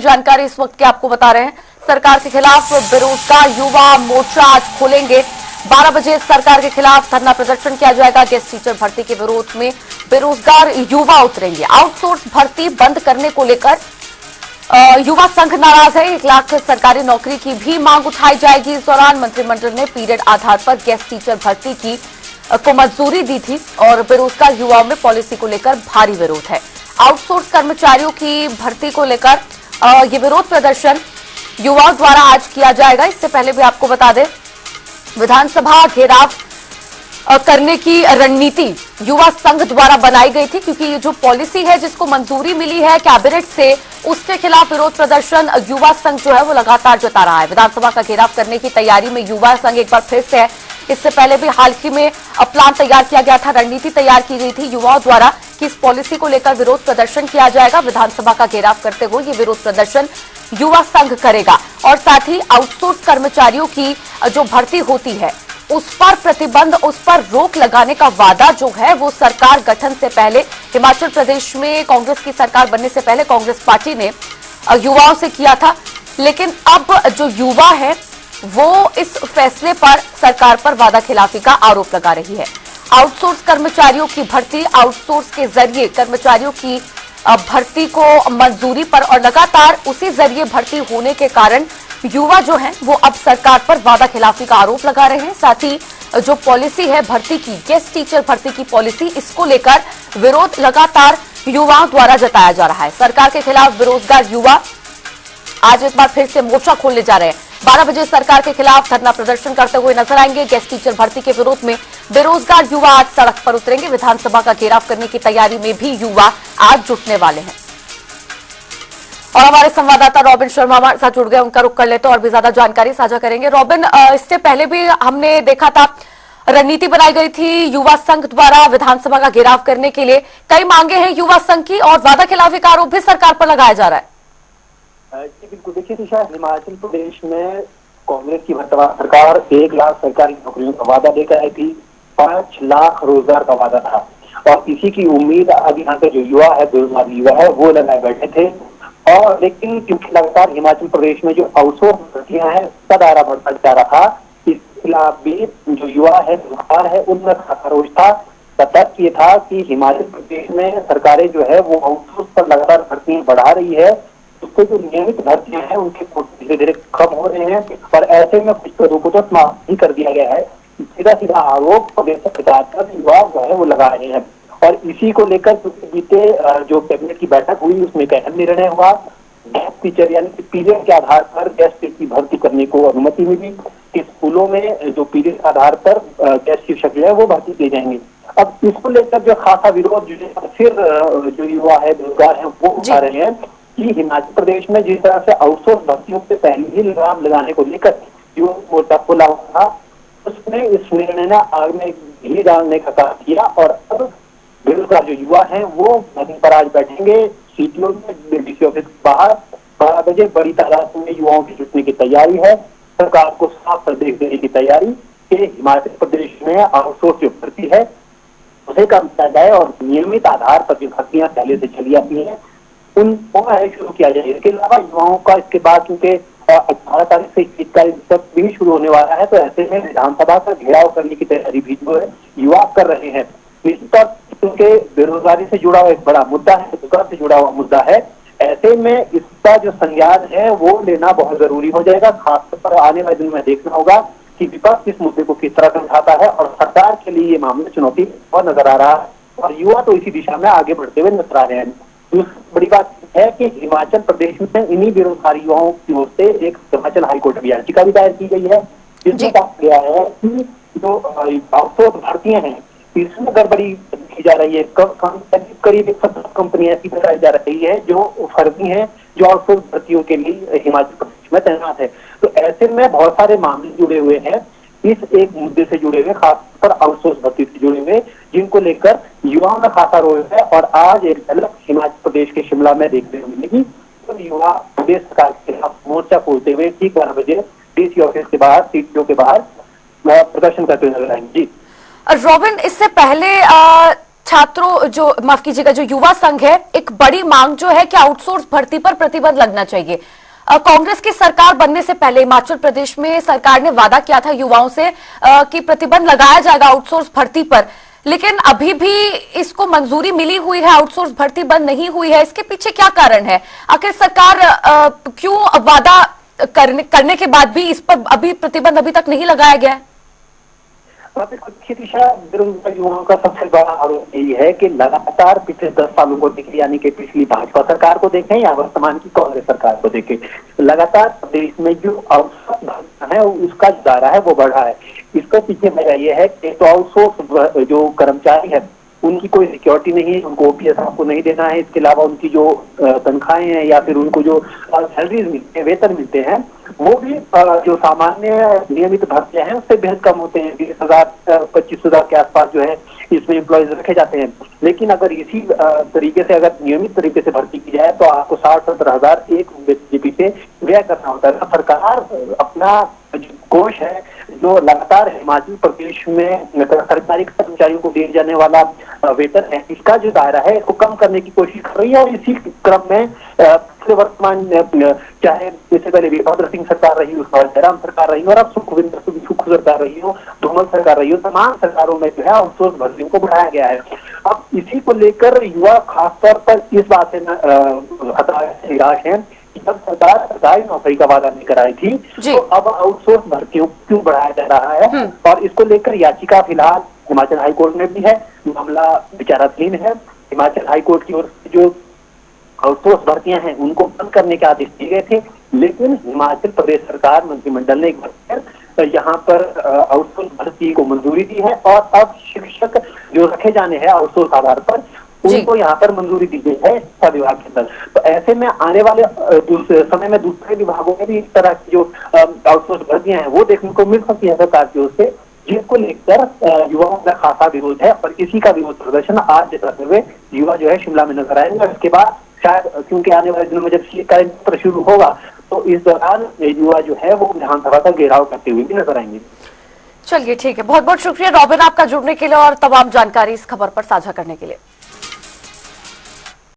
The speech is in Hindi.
जानकारी इस वक्त की आपको बता रहे हैं। सरकार के खिलाफ बेरोजगार युवा मोर्चा आज खोलेंगे। 12 बजे सरकार के खिलाफ धरना प्रदर्शन किया जाएगा। गेस्ट टीचर भर्ती के विरोध में बेरोजगार युवा उतरेंगे। आउटसोर्स भर्ती बंद करने को लेकर युवा संघ नाराज है। 1 लाख सरकारी नौकरी की भी मांग उठाई जाएगी। इस दौरान मंत्रिमंडल ने पीरियड आधार पर गेस्ट टीचर भर्ती की को मंजूरी दी थी और बेरोजगार युवाओं में पॉलिसी को लेकर भारी विरोध है। आउटसोर्स कर्मचारियों की भर्ती को लेकर ये विरोध प्रदर्शन युवाओं द्वारा आज किया जाएगा। इससे पहले भी आपको बता दें, विधानसभा घेराव करने की रणनीति युवा संघ द्वारा बनाई गई थी, क्योंकि ये जो पॉलिसी है जिसको मंजूरी मिली है कैबिनेट से, उसके खिलाफ विरोध प्रदर्शन युवा संघ जो है वो लगातार जता रहा है। विधानसभा का घेराव करने की तैयारी में युवा संघ एक बार फिर से है। इससे पहले भी हाल ही में प्लान तैयार किया गया था, रणनीति तैयार की गई थी युवाओं द्वारा कि इस पॉलिसी को लेकर विरोध प्रदर्शन किया जाएगा। विधानसभा का घेराव करते हुए ये विरोध प्रदर्शन युवा संघ करेगा और साथ ही आउटसोर्स कर्मचारियों की जो भर्ती होती है उस पर प्रतिबंध, उस पर रोक लगाने का वादा जो है वो सरकार गठन से पहले, हिमाचल प्रदेश में कांग्रेस की सरकार बनने से पहले कांग्रेस पार्टी ने युवाओं से किया था। लेकिन अब जो युवा है वो इस फैसले पर सरकार पर वादा खिलाफी का आरोप लगा रही है। आउटसोर्स कर्मचारियों की भर्ती, आउटसोर्स के जरिए कर्मचारियों की भर्ती को मंजूरी पर और लगातार उसी जरिए भर्ती होने के कारण युवा जो हैं वो अब सरकार पर वादा खिलाफी का आरोप लगा रहे हैं। साथ ही जो पॉलिसी है भर्ती की, गेस्ट टीचर भर्ती की पॉलिसी, इसको लेकर विरोध लगातार युवाओं द्वारा जताया जा रहा है। सरकार के खिलाफ बेरोजगार युवा आज एक बार फिर से मोर्चा खोलने जा रहे हैं। 12 बजे सरकार के खिलाफ धरना प्रदर्शन करते हुए नजर आएंगे। गेस्ट टीचर भर्ती के विरोध में बेरोजगार युवा आज सड़क पर उतरेंगे। विधानसभा का घेराव करने की तैयारी में भी युवा आज जुटने वाले हैं। और हमारे संवाददाता रॉबिन शर्मा हमारे साथ जुड़ गए, उनका रुख कर लेते और भी ज्यादा जानकारी साझा करेंगे। रॉबिन, इससे पहले भी हमने देखा था रणनीति बनाई गई थी युवा संघ द्वारा विधानसभा का घेराव करने के लिए। कई मांगे हैं युवा संघ की और वादा खिलाफी का आरोप भी सरकार पर लगाया जा रहा है। जी बिल्कुल, देखिए दिशा, हिमाचल प्रदेश में कांग्रेस की वर्तमान सरकार 1 लाख सरकारी नौकरियों का वादा लेकर आई थी। 5 लाख रोजगार का वादा था और इसी की उम्मीद अब यहाँ के जो युवा है, बेरोजगार युवा है, वो लगाए बैठे थे। और लेकिन क्योंकि लगातार हिमाचल प्रदेश में जो आउटसोर्स भर्तियां हैं उसका दायरा बढ़ता जा रहा था, इसके खिलाफ भी जो युवा है, बेरोजगार है, उनमें आक्रोश था। तथ्य ये था कि हिमाचल प्रदेश में सरकारें जो है वो आउटसोर्स पर लगातार भर्तियां बढ़ा रही है। उसके जो नियमित भर्तियां हैं उनके धीरे धीरे कम हो रहे हैं और ऐसे में कुछ पदों को तो समाप्त ही कर दिया गया है। सीधा सीधा आरोप प्रदेश सरकार पर युवा जो है वो लगा रहे हैं और इसी को लेकर बीते जो कैबिनेट की बैठक हुई उसमें एक अहम निर्णय हुआ। गेस्ट टीचर यानी कि पीरियड के आधार पर गेस्ट टीचर की भर्ती करने को अनुमति मिली। स्कूलों में जो पीरियड आधार पर गेस्ट शिक्षक जो है वो भर्ती किए जाएंगे। अब इसको लेकर जो खासा विरोध फिर जो युवा है, बेरोजगार है, वो उठा रहे हैं कि हिमाचल प्रदेश में जिस तरह से आउटसोर्स भर्तियों से पहले ही लगाम लगाने को लेकर युवा मोर्चा खोला हुआ था, उसमें इस निर्णय ने आग में घी डालने का काम किया और अब बेरोजगार जो युवा हैं वो धरने पर आज बैठेंगे। सीटीओ में, डीसी ऑफिस के बाहर 12 बजे बड़ी तादाद में युवाओं की जुटने की तैयारी है। सरकार को साफ संदेश देने की तैयारी कि हिमाचल प्रदेश में आउटसोर्स जो भर्ती है उसे कम किया जाए और नियमित आधार पर जो भर्तियां पहले से चली आती है उनको शुरू किया जाए। इसके अलावा युवाओं का इसके बाद क्योंकि 18 तारीख से शीतकालीन सत्र भी शुरू होने वाला है, तो ऐसे में विधानसभा का घेराव करने की तैयारी भी जो है युवा कर रहे हैं। क्योंकि बेरोजगारी से जुड़ा हुआ एक बड़ा मुद्दा है, रोजगार से जुड़ा हुआ मुद्दा है, ऐसे में इसका जो संज्ञान है वो लेना बहुत जरूरी हो जाएगा। खासतौर पर आने वाले दिनों में देखना होगा कि विपक्ष इस मुद्दे को किस तरह से उठाता है और सरकार के लिए ये मामला चुनौती और नजर आ रहा है और युवा तो इसी दिशा में आगे बढ़ते हुए नजर आ रहे हैं। दूसरी बड़ी बात है कि हिमाचल प्रदेश में इन्हीं बेरोजगार युवाओं की ओर से एक हिमाचल हाईकोर्ट में याचिका भी दायर की गई है, जिसमें कहा गया है कि जो आउटसोर्स भर्तियां हैं इसमें गड़बड़ी की जा रही है। करीब 170 कंपनियां ऐसी बताई जा रही है जो फर्जी हैं, जो आउटसोर्स भर्तियों के लिए हिमाचल प्रदेश में तैनात है। तो ऐसे में बहुत सारे मामले जुड़े हुए हैं इस एक मुद्दे से जुड़े हुए, खासकर आउटसोर्स भर्ती से जुड़े हुए, जिनको लेकर युवाओं में खासा रोष है। और आज एक झलक हिमाचल प्रदेश के शिमला में देखने को मिलेगी, तो युवा प्रदेश सरकार के खिलाफ मोर्चा खोलते हुए ठीक 12 बजे डीसी ऑफिस के बाहर, सीटीओ के बाहर प्रदर्शन करते हुए नजर आएंगे। जी रॉबिन, इससे पहले छात्रों जो माफ कीजिएगा जो युवा संघ है, एक बड़ी मांग जो है कि आउटसोर्स भर्ती पर प्रतिबंध लगना चाहिए। कांग्रेस की सरकार बनने से पहले हिमाचल प्रदेश में सरकार ने वादा किया था युवाओं से कि प्रतिबंध लगाया जाएगा आउटसोर्स भर्ती पर, लेकिन अभी भी इसको मंजूरी मिली हुई है, आउटसोर्स भर्ती बंद नहीं हुई है। इसके पीछे क्या कारण है? आखिर सरकार क्यों वादा करने के बाद भी इस पर अभी प्रतिबंध अभी तक नहीं लगाया गया है? देखिए दिशा, बेरोजगार युवाओं का सबसे बड़ा आरोप यही है कि लगातार पिछले 10 सालों को देखें, यानी कि पिछली भाजपा सरकार को देखें या वर्तमान की कांग्रेस सरकार को देखें, लगातार प्रदेश में जो आउटसोर्स है उसका दायरा है वो बढ़ा है। इसके पीछे वजह यह है कि तो आउटसोर्स जो कर्मचारी है उनकी कोई सिक्योरिटी नहीं है, उनको ओपीएस आपको नहीं देना है। इसके अलावा उनकी जो तनख्वाहें हैं या फिर उनको जो सैलरीज मिलते हैं, वेतन मिलते हैं, वो भी जो सामान्य नियमित भर्तियां हैं उससे बेहद कम होते हैं। 20,000 25,000 के आसपास जो है इसमें एम्प्लॉयज रखे जाते हैं। लेकिन अगर इसी तरीके से अगर नियमित तरीके से भर्ती की जाए तो आपको 60-70,000 एक व्यक्ति के पीछे व्यय करना होता है। सरकार अपना कोष है जो लगातार हिमाचल प्रदेश में सरकारी कर्मचारियों को दिए जाने वाला वेतन है, इसका जो दायरा है इसको कम करने की कोशिश कर रही है। और इसी क्रम में वर्तमान चाहे इससे पहले वीरभद्र सिंह सरकार रही, उसके बाद जयराम सरकार रही और अब सुख सरकार रही हो, धूमल सरकार रही हो, तमाम सरकारों में जो है आउटसोर्स भर्तियों को बढ़ाया गया है। अब इसी को लेकर युवा खासतौर पर इस बात से निराश है। जब सरकार सरकारी नौकरी का वादा लेकर आई थी तो अब आउटसोर्स भर्तियों क्यों बढ़ाया जा रहा है, और इसको लेकर याचिका फिलहाल हिमाचल हाईकोर्ट में भी है, मामला विचाराधीन है। हिमाचल हाईकोर्ट की ओर से जो आउटसोर्स भर्तियां हैं उनको बंद करने के आदेश दिए गए थे, लेकिन हिमाचल प्रदेश सरकार मंत्रिमंडल ने एक बार यहाँ पर आउटसोर्स भर्ती को मंजूरी दी है और अब शिक्षक जो रखे जाने हैं आउटसोर्स आधार पर उनको यहाँ पर मंजूरी दी गई है शिक्षा विभाग के अंदर। तो ऐसे में आने वाले समय में दूसरे विभागों में भी इस तरह की जो आउटसोर्स भर्तियां हैं वो देखने को मिल सकती है सरकार की ओर से, जिसको लेकर युवाओं का खासा विरोध है। और इसी का विरोध प्रदर्शन आज जताते हुए युवा जो है शिमला में नजर आएंगे। इसके बाद शायद, क्योंकि आने वाले दिनों में जब शीतकालीन सत्र शुरू होगा तो इस दौरान युवा जो है वो विधानसभा का घेराव करते हुए भी नजर आएंगे। चलिए ठीक है, बहुत बहुत शुक्रिया रॉबिन आपका जुड़ने के लिए और तमाम जानकारी इस खबर पर साझा करने के लिए।